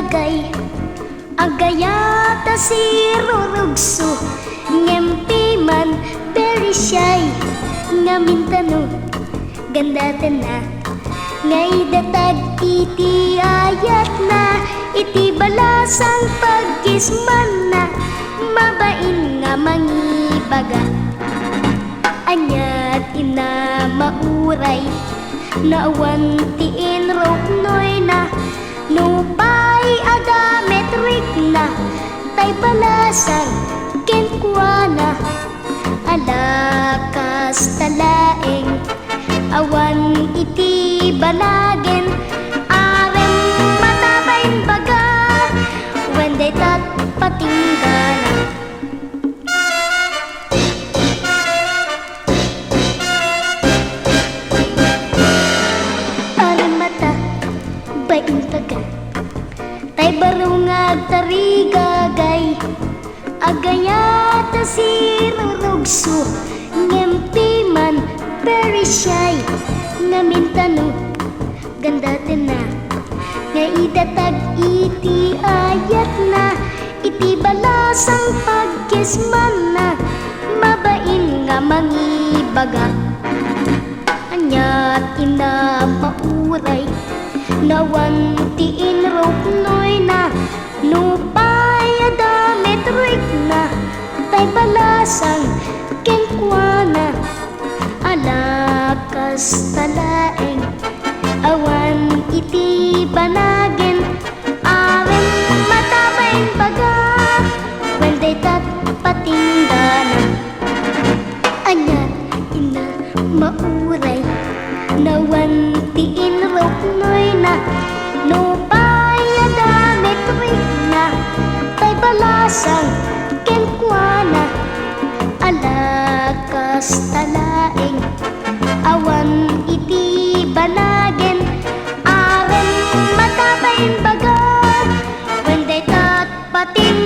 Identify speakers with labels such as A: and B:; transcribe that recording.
A: gagay agayata si rurugso ngempi man very shy ngamintano ganda na ngay datag iti ayat na iti balasang pagkisman na mabain nga mangibaga anyat ina mauray na awan tiin roknoy na nupay ada metrik na tay balasang kenkwana alakas talaeng awan iti banagen arem matabain baga wenday tat patinggana arem mata bain baga tay barungag tarigagay agayata si rurugso ngempi man very shy ngamintano ganda na nga idatag iti ayat na iti balasang pagkisman na mabain nga mangibaga anyat ina mauray nawan tiin roknoy na nupay ada metrik na tay balasang kenkwana alakas talaeng awan iti banagen arem matabain baga wenday tat patinggana anyat ina mauray nawan tiin roknoy na nupay ada metrik na tay balasang kenkwana alakas talaeng awan iti banagen arem matabain baga wenday tat pating